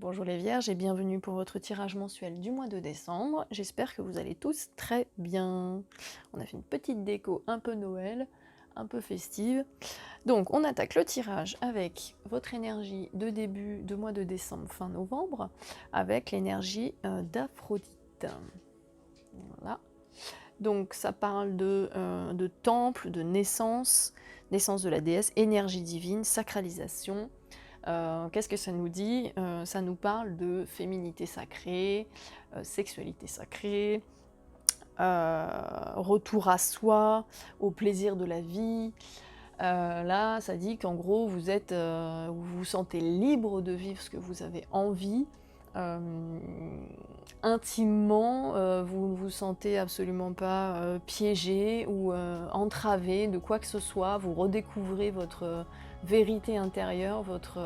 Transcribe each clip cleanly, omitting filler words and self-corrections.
Bonjour les Vierges et bienvenue pour votre tirage mensuel du mois de décembre. J'espère que vous allez tous très bien. On a fait une petite déco un peu Noël, un peu festive. Donc on attaque le tirage avec votre énergie de début de mois de décembre, fin novembre, avec l'énergie d'Aphrodite. Voilà. Donc ça parle de temple, de naissance, naissance de la déesse, énergie divine, sacralisation. Qu'est-ce que ça nous dit? Ça nous parle de féminité sacrée, sexualité sacrée, retour à soi, au plaisir de la vie. Là, ça dit qu'en gros, vous vous sentez libre de vivre ce que vous avez envie. Intimement, vous ne vous sentez absolument pas piégé ou entravé de quoi que ce soit. Vous redécouvrez votre vérité intérieure, votre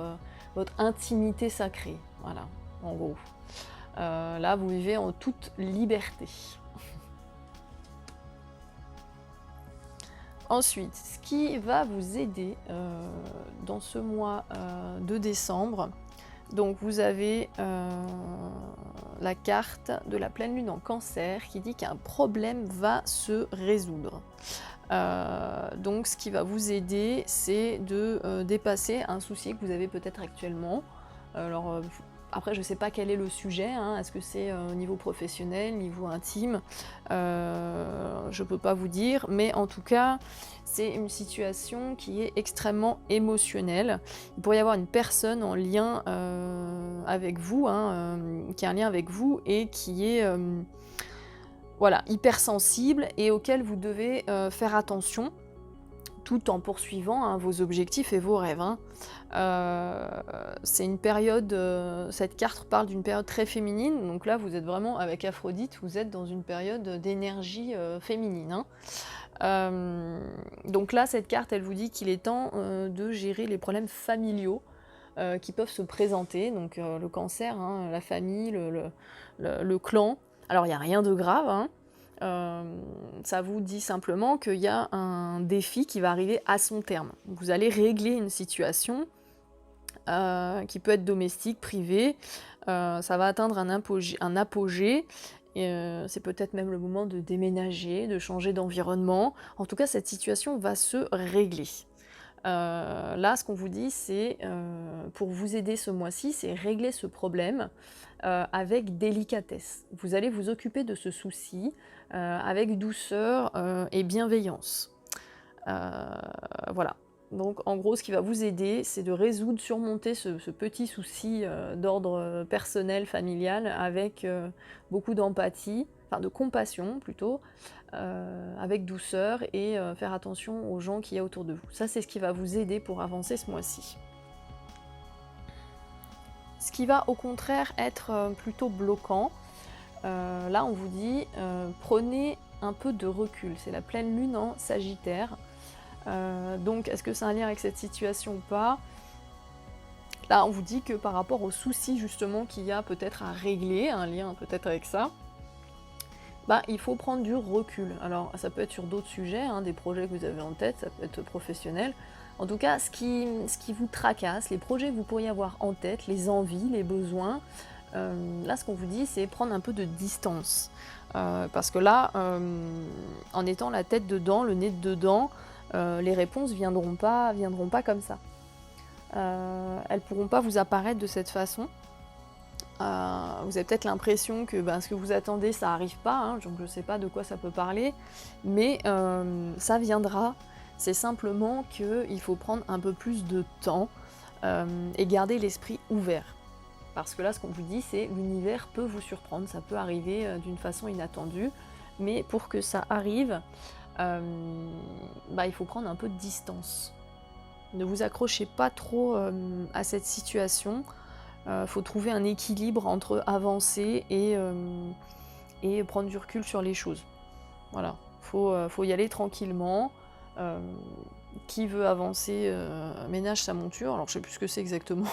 intimité sacrée. Voilà, en gros. Là, vous vivez en toute liberté. Ensuite, ce qui va vous aider dans ce mois de décembre, donc vous avez la carte de la pleine lune en Cancer qui dit qu'un problème va se résoudre. Donc ce qui va vous aider, c'est de dépasser un souci que vous avez peut-être actuellement. Alors après, je ne sais pas quel est le sujet, hein. Est-ce que c'est au niveau professionnel, niveau intime, je ne peux pas vous dire, mais en tout cas, c'est une situation qui est extrêmement émotionnelle. Il pourrait y avoir une personne en lien avec vous, hein, qui a un lien avec vous et qui est voilà, hypersensible et auquel vous devez faire attention tout en poursuivant hein, vos objectifs et vos rêves. Hein. C'est une période, cette carte parle d'une période très féminine, donc là vous êtes vraiment avec Aphrodite, vous êtes dans une période d'énergie féminine. Hein. Donc là cette carte elle vous dit qu'il est temps de gérer les problèmes familiaux qui peuvent se présenter, donc le cancer, hein, la famille, le clan. Alors il n'y a rien de grave, hein. Ça vous dit simplement qu'il y a un défi qui va arriver à son terme. Vous allez régler une situation qui peut être domestique, privée, ça va atteindre un apogée, c'est peut-être même le moment de déménager, de changer d'environnement. En tout cas, cette situation va se régler. Là, ce qu'on vous dit, c'est pour vous aider ce mois-ci, c'est régler ce problème avec délicatesse. Vous allez vous occuper de ce souci avec douceur et bienveillance. Voilà. Donc en gros, ce qui va vous aider, c'est de résoudre, surmonter ce petit souci d'ordre personnel, familial, avec beaucoup d'empathie, enfin de compassion plutôt, avec douceur et faire attention aux gens qu'il y a autour de vous. Ça, c'est ce qui va vous aider pour avancer ce mois-ci. Ce qui va au contraire être plutôt bloquant, là on vous dit prenez un peu de recul. C'est la pleine lune en Sagittaire. Donc est-ce que c'est un lien avec cette situation ou pas? Là on vous dit que par rapport aux soucis justement qu'il y a peut-être à régler, un lien peut-être avec ça, bah, il faut prendre du recul. Alors ça peut être sur d'autres sujets, hein, des projets que vous avez en tête, ça peut être professionnel. En tout cas, ce qui vous tracasse, les projets que vous pourriez avoir en tête, les envies, les besoins, là ce qu'on vous dit c'est prendre un peu de distance. Parce que là, en étant la tête dedans, le nez dedans, les réponses viendront pas comme ça. Elles pourront pas vous apparaître de cette façon. Vous avez peut-être l'impression que ce que vous attendez, ça n'arrive pas, hein, donc je ne sais pas de quoi ça peut parler, mais ça viendra. C'est simplement qu'il faut prendre un peu plus de temps et garder l'esprit ouvert. Parce que là, ce qu'on vous dit, c'est l'univers peut vous surprendre, ça peut arriver d'une façon inattendue, mais pour que ça arrive, il faut prendre un peu de distance. Ne vous accrochez pas trop à cette situation. Faut trouver un équilibre entre avancer et prendre du recul sur les choses. Voilà, faut y aller tranquillement. Qui veut avancer ménage sa monture. Alors je sais plus ce que c'est exactement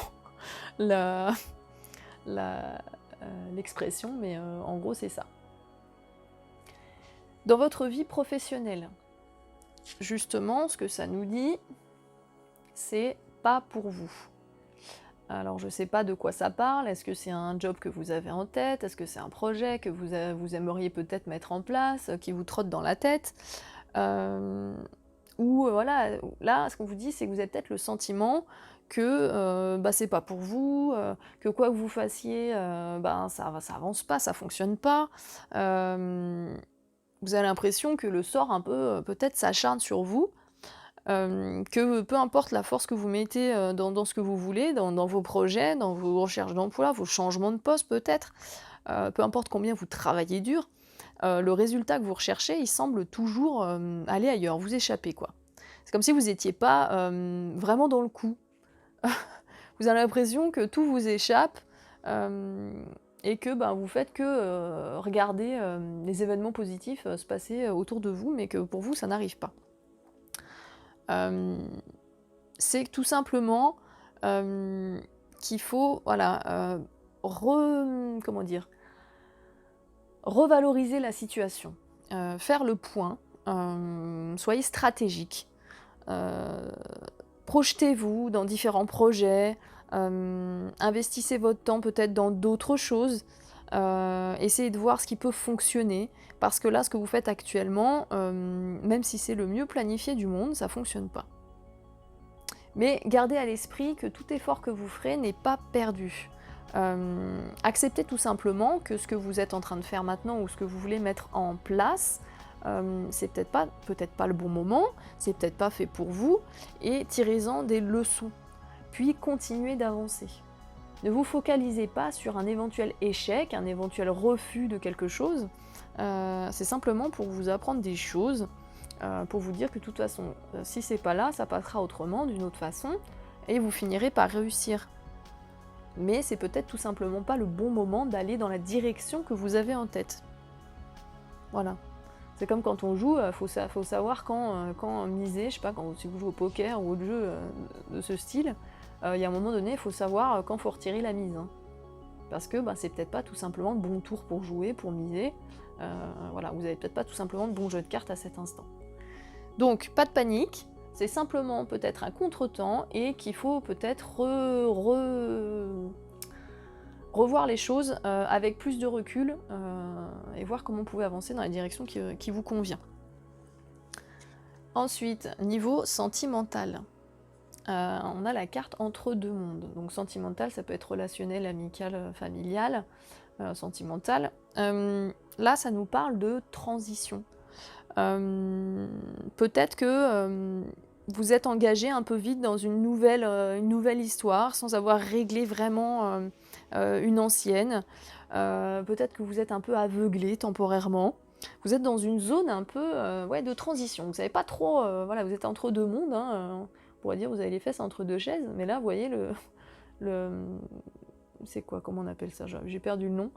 l'expression, mais en gros c'est ça. Dans votre vie professionnelle, justement, ce que ça nous dit, c'est pas pour vous. Alors je ne sais pas de quoi ça parle, est-ce que c'est un job que vous avez en tête? Est-ce que c'est un projet que vous aimeriez peut-être mettre en place, qui vous trotte dans la tête? Hem, ou voilà, là, ce qu'on vous dit, c'est que vous avez peut-être le sentiment que, bah, c'est pas pour vous, que quoi que vous fassiez, ben, ça avance pas, ça fonctionne pas. Hem, vous avez l'impression que le sort un peu, peut-être s'acharne sur vous. Que peu importe la force que vous mettez, dans ce que vous voulez, dans vos projets, dans vos recherches d'emploi, vos changements de poste peut-être, peu importe combien vous travaillez dur, le résultat que vous recherchez, il semble toujours, aller ailleurs, vous échapper quoi. C'est comme si vous étiez pas, vraiment dans le coup. Vous avez l'impression que tout vous échappe, hem et que, ben, vous faites que, regarder, les événements positifs, se passer, autour de vous, mais que pour vous ça n'arrive pas. Hem C'est tout simplement, hem, qu'il faut, voilà, comment dire? Revaloriser la situation, faire le point, soyez stratégique, heu, projetez-vous dans différents projets, investissez votre temps peut-être dans d'autres choses, essayez de voir ce qui peut fonctionner. Parce que là, ce que vous faites actuellement, même si c'est le mieux planifié du monde, ça fonctionne pas. Mais gardez à l'esprit que tout effort que vous ferez n'est pas perdu. Acceptez tout simplement que ce que vous êtes en train de faire maintenant ou ce que vous voulez mettre en place, c'est peut-être pas le bon moment, c'est peut-être pas fait pour vous, et tirez-en des leçons. Puis continuez d'avancer. Ne vous focalisez pas sur un éventuel échec, un éventuel refus de quelque chose. C'est simplement pour vous apprendre des choses, pour vous dire que de toute façon, si c'est pas là, ça passera autrement, d'une autre façon, et vous finirez par réussir. Mais c'est peut-être tout simplement pas le bon moment d'aller dans la direction que vous avez en tête. Voilà. C'est comme quand on joue, faut savoir quand miser, je sais pas, si vous jouez au poker ou autre jeu, de ce style, il y a un moment donné, il faut savoir, quand faut retirer la mise, hein. Parce que, bah, c'est peut-être pas tout simplement le bon tour pour jouer, pour miser, voilà, vous avez peut-être pas tout simplement le bon jeu de cartes à cet instant. Donc pas de panique, c'est simplement peut-être un contretemps et qu'il faut peut-être revoir les choses, avec plus de recul, et voir comment vous pouvez avancer dans la direction qui vous convient. Ensuite, niveau sentimental, on a la carte entre deux mondes. Donc sentimental, ça peut être relationnel, amical, familial, sentimental. Là, ça nous parle de transition. Peut-être que vous êtes engagé un peu vite dans une nouvelle histoire sans avoir réglé vraiment une ancienne. Peut-être que vous êtes un peu aveuglé temporairement. Vous êtes dans une zone un peu ouais, de transition. Vous savez pas trop, voilà, vous êtes entre deux mondes, hein, on pourrait dire vous avez les fesses entre deux chaises, mais là vous voyez le c'est quoi, comment on appelle ça? J'ai perdu le nom.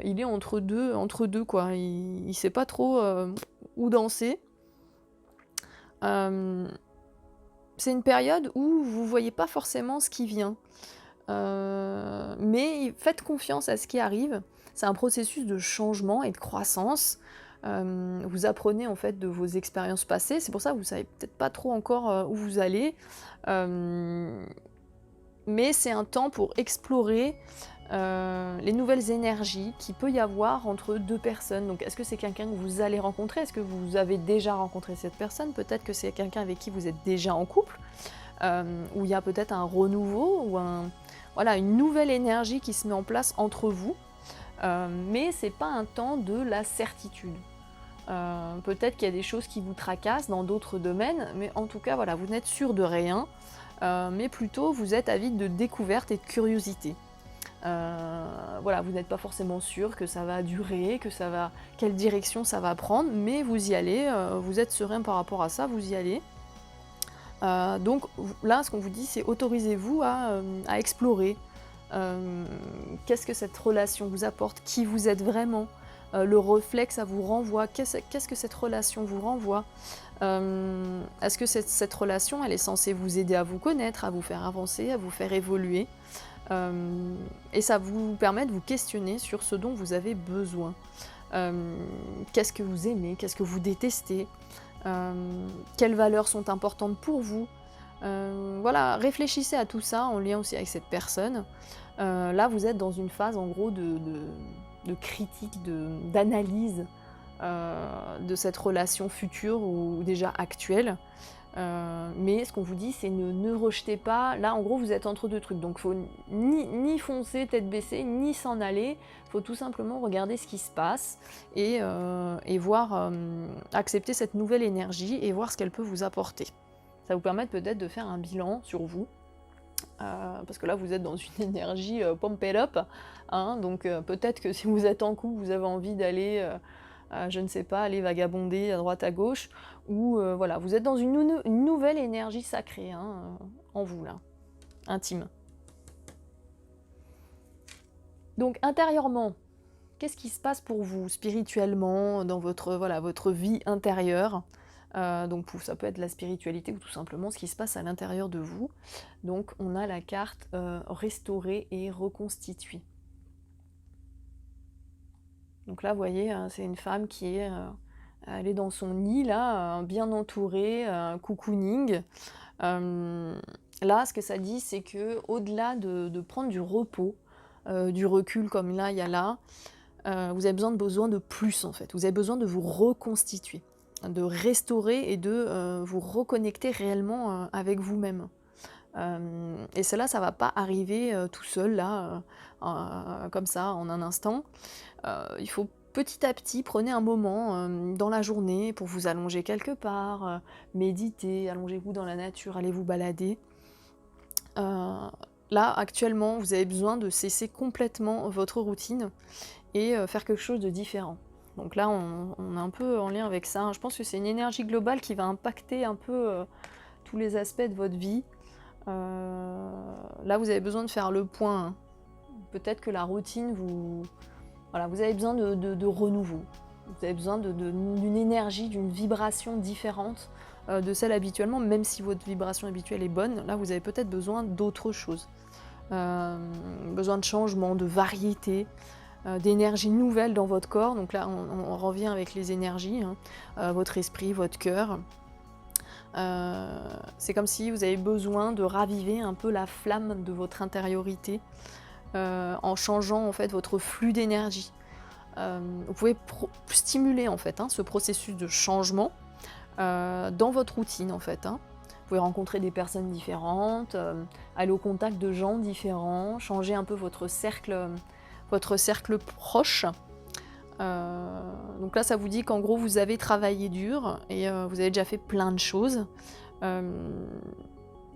Il est entre deux quoi, il sait pas trop, où danser. C'est une période où vous voyez pas forcément ce qui vient. Mais faites confiance à ce qui arrive. C'est un processus de changement et de croissance. Vous apprenez en fait de vos expériences passées, c'est pour ça que vous savez peut-être pas trop encore, où vous allez. Mais c'est un temps pour explorer, les nouvelles énergies qu'il peut y avoir entre deux personnes. Donc est-ce que c'est quelqu'un que vous allez rencontrer? Est-ce que vous avez déjà rencontré cette personne? Peut-être que c'est quelqu'un avec qui vous êtes déjà en couple, où il y a peut-être un renouveau ou voilà, une nouvelle énergie qui se met en place entre vous. Mais c'est pas un temps de la certitude. Peut-être qu'il y a des choses qui vous tracassent dans d'autres domaines, mais en tout cas, voilà, vous n'êtes sûr de rien, mais plutôt vous êtes avide de découverte et de curiosité. Voilà, vous n'êtes pas forcément sûr que ça va durer, quelle direction ça va prendre, mais vous y allez, vous êtes serein par rapport à ça, vous y allez. Donc là, ce qu'on vous dit, c'est autorisez-vous à explorer. Qu'est-ce que cette relation vous apporte? Qui vous êtes vraiment? Le reflet que ça vous renvoie? Qu'est-ce que cette relation vous renvoie? Est-ce que cette relation, elle est censée vous aider à vous connaître, à vous faire avancer, à vous faire évoluer? Et ça vous permet de vous questionner sur ce dont vous avez besoin. Qu'est-ce que vous aimez? Qu'est-ce que vous détestez? Quelles valeurs sont importantes pour vous? Voilà, réfléchissez à tout ça en lien aussi avec cette personne. Là, vous êtes dans une phase en gros de critique, d'analyse de cette relation future ou déjà actuelle. Mais ce qu'on vous dit, c'est ne rejetez pas. Là, en gros, vous êtes entre deux trucs. Donc, il faut ni foncer tête baissée, ni s'en aller. Il faut tout simplement regarder ce qui se passe et voir, accepter cette nouvelle énergie et voir ce qu'elle peut vous apporter. Ça vous permet peut-être de faire un bilan sur vous. Parce que là, vous êtes dans une énergie pump it up. Hein, donc, peut-être que si vous êtes en couple, vous avez envie d'aller... je ne sais pas, aller vagabonder à droite à gauche, ou voilà, vous êtes dans une nouvelle énergie sacrée hein, en vous, là, intime. Donc intérieurement, qu'est-ce qui se passe pour vous spirituellement, dans votre vie intérieure donc ça peut être la spiritualité ou tout simplement ce qui se passe à l'intérieur de vous. Donc on a la carte restaurer et reconstituer. Donc là, vous voyez, c'est une femme qui est, elle est dans son nid, là, bien entourée, cocooning. Là, ce que ça dit, c'est que au-delà de prendre du repos, du recul comme là, il y a là, vous avez besoin de plus, en fait. Vous avez besoin de vous reconstituer, de restaurer et de vous reconnecter réellement avec vous-même. Et cela, ça va pas arriver tout seul, là, comme ça, en un instant. Il faut petit à petit, prenez un moment dans la journée pour vous allonger quelque part, méditer, allongez-vous dans la nature, allez vous balader. Là, actuellement, vous avez besoin de cesser complètement votre routine et faire quelque chose de différent. Donc là, on est un peu en lien avec ça. Je pense que c'est une énergie globale qui va impacter un peu tous les aspects de votre vie. Là, vous avez besoin de faire le point. Hein. Peut-être que la routine, vous avez besoin de renouveau. Vous avez besoin d'une énergie, d'une vibration différente de celle habituellement, même si votre vibration habituelle est bonne. Là, vous avez peut-être besoin d'autre chose. Besoin de changement, de variété, d'énergie nouvelle dans votre corps. Donc là, on revient avec les énergies, hein. Votre esprit, votre cœur. C'est comme si vous avez besoin de raviver un peu la flamme de votre intériorité en changeant en fait votre flux d'énergie. Vous pouvez stimuler en fait ce processus de changement dans votre routine en fait. Vous pouvez rencontrer des personnes différentes, aller au contact de gens différents, changer un peu votre cercle proche. Donc là, ça vous dit qu'en gros, vous avez travaillé dur et vous avez déjà fait plein de choses.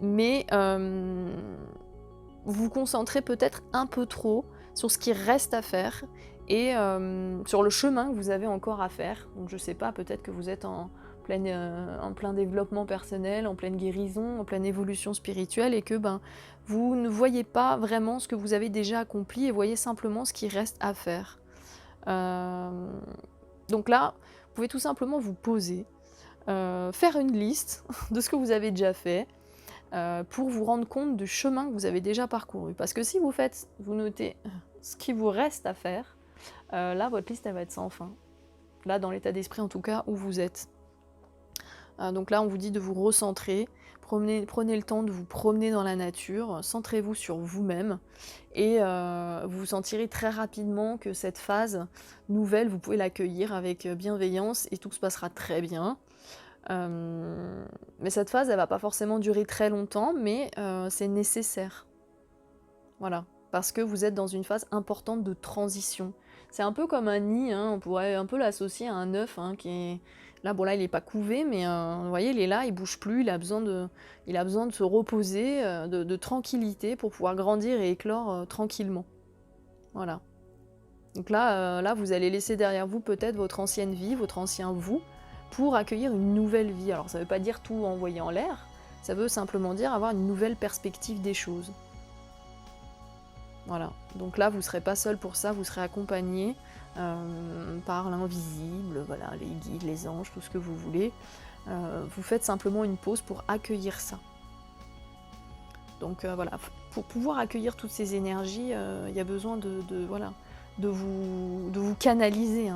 Mais vous vous concentrez peut-être un peu trop sur ce qui reste à faire et sur le chemin que vous avez encore à faire. Donc je sais pas, peut-être que vous êtes en plein développement personnel, en pleine guérison, en pleine évolution spirituelle et que vous ne voyez pas vraiment ce que vous avez déjà accompli et voyez simplement ce qui reste à faire. Donc là, vous pouvez tout simplement vous poser, faire une liste de ce que vous avez déjà fait, pour vous rendre compte du chemin que vous avez déjà parcouru. Parce que si vous notez ce qui vous reste à faire, là, votre liste, elle va être sans fin. Là, dans l'état d'esprit, en tout cas, où vous êtes. Donc là, on vous dit de vous recentrer, prenez le temps de vous promener dans la nature, centrez-vous sur vous-même, et vous vous sentirez très rapidement que cette phase nouvelle, vous pouvez l'accueillir avec bienveillance, et tout se passera très bien. Mais cette phase, elle va pas forcément durer très longtemps, mais c'est nécessaire. Voilà, parce que vous êtes dans une phase importante de transition. C'est un peu comme un nid, on pourrait un peu l'associer à un œuf qui est... Là, bon là, il n'est pas couvé, mais vous voyez, il est là, il bouge plus, il a besoin de se reposer, de tranquillité pour pouvoir grandir et éclore tranquillement. Voilà. Donc là, vous allez laisser derrière vous peut-être votre ancienne vie, votre ancien vous, pour accueillir une nouvelle vie. Alors ça ne veut pas dire tout envoyer en l'air, ça veut simplement dire avoir une nouvelle perspective des choses. Voilà, donc là vous ne serez pas seul pour ça, vous serez accompagné par l'invisible, voilà, les guides, les anges, tout ce que vous voulez. Vous faites simplement une pause pour accueillir ça. Donc voilà, pour pouvoir accueillir toutes ces énergies, il y a besoin de vous canaliser.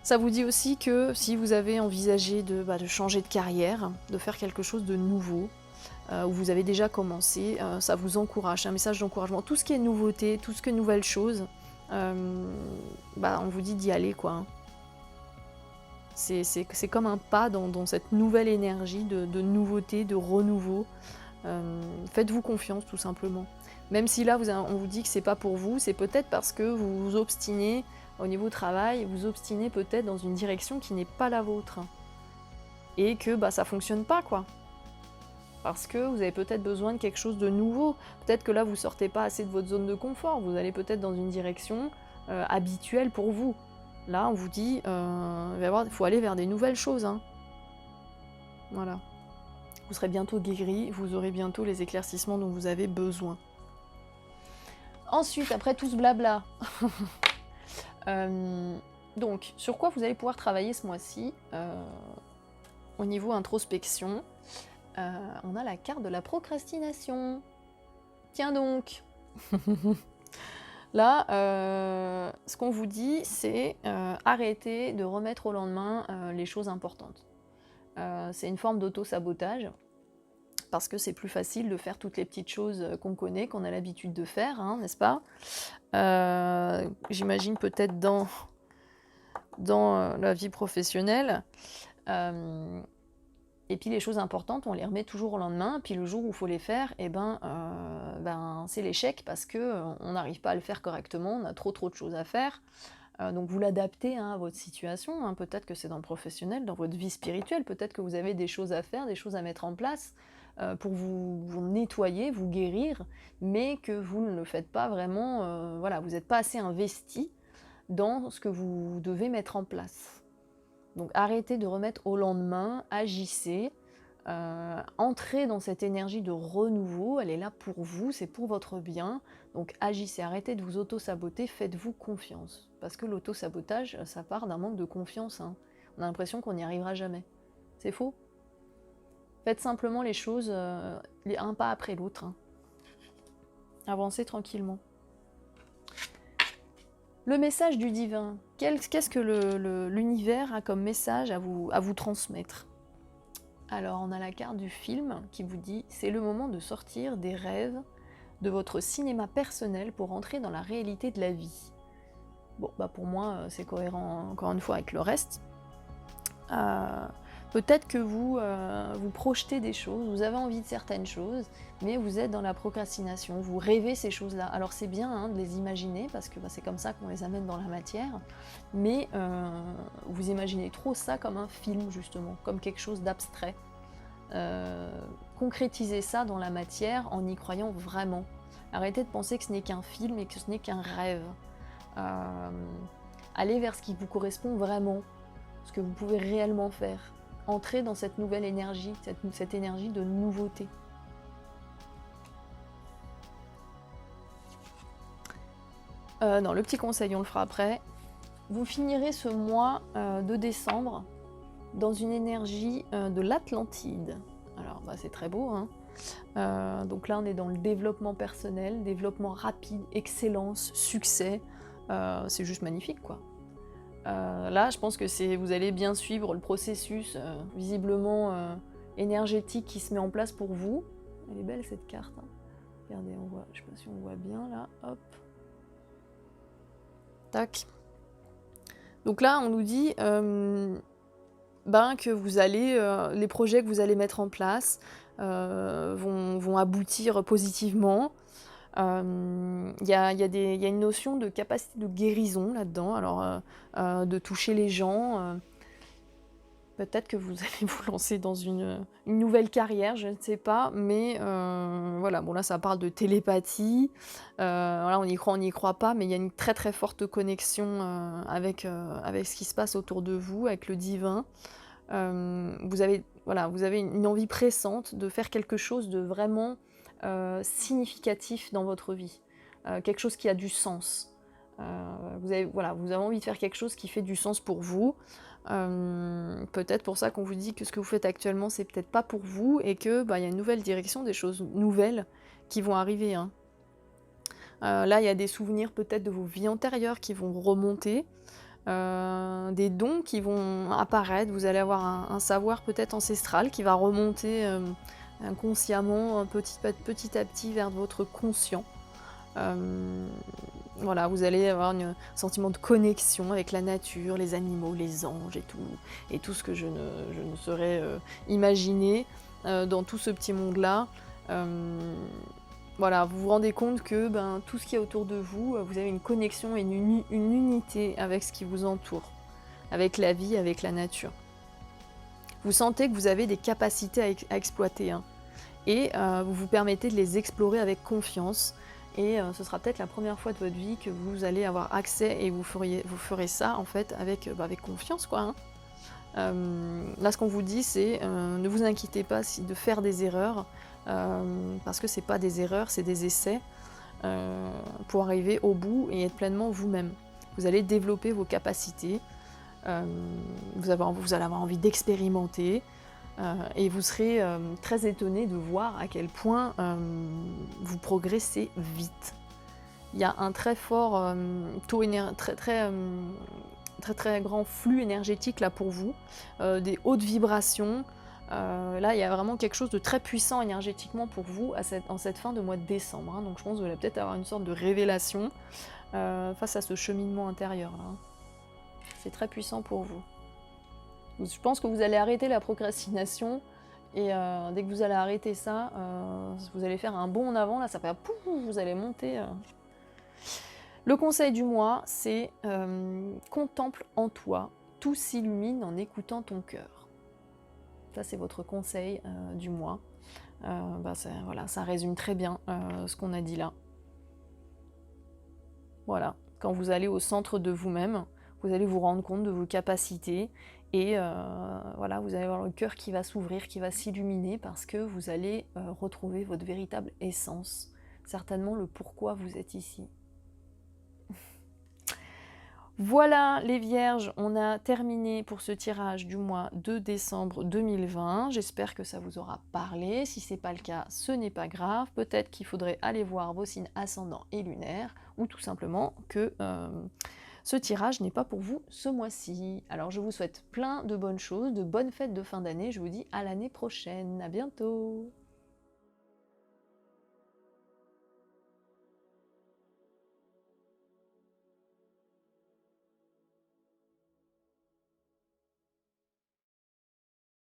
Ça vous dit aussi que si vous avez envisagé de changer de carrière, de faire quelque chose de nouveau, où vous avez déjà commencé, ça vous encourage, c'est un message d'encouragement. Tout ce qui est nouveauté, tout ce qui est nouvelle chose, on vous dit d'y aller, quoi, hein. C'est comme un pas dans cette nouvelle énergie de nouveauté, de renouveau. Faites-vous confiance, tout simplement. Même si là, on vous dit que c'est pas pour vous, c'est peut-être parce que vous vous obstinez au niveau travail, vous obstinez peut-être dans une direction qui n'est pas la vôtre. Et que ça fonctionne pas, quoi. Parce que vous avez peut-être besoin de quelque chose de nouveau. Peut-être que là, vous sortez pas assez de votre zone de confort. Vous allez peut-être dans une direction habituelle pour vous. Là, on vous dit, il faut aller vers des nouvelles choses, hein. Voilà. Vous serez bientôt guéri, vous aurez bientôt les éclaircissements dont vous avez besoin. Ensuite, après tout ce blabla, donc, sur quoi vous allez pouvoir travailler ce mois-ci au niveau introspection, on a la carte de la procrastination. Tiens donc. Là, ce qu'on vous dit, c'est arrêter de remettre au lendemain les choses importantes. C'est une forme d'auto-sabotage, parce que c'est plus facile de faire toutes les petites choses qu'on connaît, qu'on a l'habitude de faire, hein, n'est-ce pas? J'imagine peut-être dans la vie professionnelle. Et puis les choses importantes, on les remet toujours au lendemain, puis le jour où il faut les faire, c'est l'échec parce qu'on n'arrive pas à le faire correctement, on a trop de choses à faire. Donc vous l'adaptez à votre situation, hein. Peut-être que c'est dans le professionnel, dans votre vie spirituelle, peut-être que vous avez des choses à faire, des choses à mettre en place pour vous nettoyer, vous guérir, mais que vous ne le faites pas vraiment, vous n'êtes pas assez investi dans ce que vous devez mettre en place. Donc arrêtez de remettre au lendemain, agissez, entrez dans cette énergie de renouveau, elle est là pour vous, c'est pour votre bien, donc agissez, arrêtez de vous auto-saboter, faites-vous confiance. Parce que l'auto-sabotage, ça part d'un manque de confiance, hein. On a l'impression qu'on n'y arrivera jamais. C'est faux. Faites simplement les choses un pas après l'autre, hein. Avancez tranquillement. Le message du divin, qu'est-ce que l'univers a comme message à vous transmettre? Alors, on a la carte du film qui vous dit « C'est le moment de sortir des rêves de votre cinéma personnel pour entrer dans la réalité de la vie. » Bon, pour moi, c'est cohérent encore une fois avec le reste. Peut-être que vous projetez des choses, vous avez envie de certaines choses, mais vous êtes dans la procrastination, vous rêvez ces choses-là. Alors c'est bien, hein, de les imaginer, parce que c'est comme ça qu'on les amène dans la matière, mais vous imaginez trop ça comme un film, justement, comme quelque chose d'abstrait. Concrétisez ça dans la matière en y croyant vraiment. Arrêtez de penser que ce n'est qu'un film et que ce n'est qu'un rêve. Allez vers ce qui vous correspond vraiment, ce que vous pouvez réellement faire. Entrez dans cette nouvelle énergie, cette énergie de nouveauté. Non, le petit conseil, on le fera après. Vous finirez ce mois de décembre dans une énergie de l'Atlantide. Alors, c'est très beau, hein. Donc là, on est dans le développement personnel, développement rapide, excellence, succès. C'est juste magnifique, quoi. Là, je pense que vous allez bien suivre le processus visiblement énergétique qui se met en place pour vous. Elle est belle cette carte, hein. Regardez, je sais pas si on voit bien là, hop. Tac. Donc là, on nous dit que vous allez, les projets que vous allez mettre en place vont aboutir positivement. Il y a une notion de capacité de guérison là-dedans, alors de toucher les gens. Peut-être que vous allez vous lancer dans une nouvelle carrière, je ne sais pas, mais voilà, bon là ça parle de télépathie, voilà, on y croit pas, mais il y a une très très forte connexion avec ce qui se passe autour de vous, avec le divin. Vous avez une envie pressante de faire quelque chose de vraiment significatif dans votre vie, quelque chose qui a du sens. Vous avez envie de faire quelque chose qui fait du sens pour vous. Peut-être pour ça qu'on vous dit que ce que vous faites actuellement, c'est peut-être pas pour vous, et que y a une nouvelle direction, des choses nouvelles qui vont arriver, hein. Là, il y a des souvenirs peut-être de vos vies antérieures qui vont remonter. des dons qui vont apparaître. Vous allez avoir un savoir peut-être ancestral qui va remonter inconsciemment, petit à petit vers votre conscient. Voilà, vous allez avoir un sentiment de connexion avec la nature, les animaux, les anges et tout ce que je ne saurais imaginer dans tout ce petit monde-là. Voilà, vous vous rendez compte que tout ce qui est autour de vous, vous avez une connexion et une unité avec ce qui vous entoure, avec la vie, avec la nature. Vous sentez que vous avez des capacités à exploiter, hein, et vous vous permettez de les explorer avec confiance. Et ce sera peut-être la première fois de votre vie que vous allez avoir accès et vous ferez ça en fait avec confiance, quoi, hein. Là, ce qu'on vous dit, c'est ne vous inquiétez pas de faire des erreurs, parce que c'est pas des erreurs, c'est des essais pour arriver au bout et être pleinement vous-même. Vous allez développer vos capacités, vous allez avoir envie d'expérimenter, et vous serez très étonné de voir à quel point vous progressez vite. Il y a un très fort très grand flux énergétique là pour vous, des hautes vibrations. Là, il y a vraiment quelque chose de très puissant énergétiquement pour vous en cette fin de mois de décembre, hein. Donc je pense que vous allez peut-être avoir une sorte de révélation face à ce cheminement intérieur là, hein. C'est très puissant pour vous. Je pense que vous allez arrêter la procrastination et dès que vous allez arrêter ça, vous allez faire un bond en avant, là ça fait pouf, vous allez monter. Le conseil du mois, c'est contemple en toi, tout s'illumine en écoutant ton cœur. Ça c'est votre conseil du mois. Voilà, ça résume très bien ce qu'on a dit là. Voilà, quand vous allez au centre de vous-même, vous allez vous rendre compte de vos capacités et voilà, vous allez avoir le cœur qui va s'ouvrir, qui va s'illuminer parce que vous allez retrouver votre véritable essence, certainement le pourquoi vous êtes ici. Voilà les Vierges, on a terminé pour ce tirage du mois de décembre 2020. J'espère que ça vous aura parlé. Si ce n'est pas le cas, ce n'est pas grave. Peut-être qu'il faudrait aller voir vos signes ascendants et lunaires ou tout simplement que ce tirage n'est pas pour vous ce mois-ci. Alors je vous souhaite plein de bonnes choses, de bonnes fêtes de fin d'année. Je vous dis à l'année prochaine. À bientôt.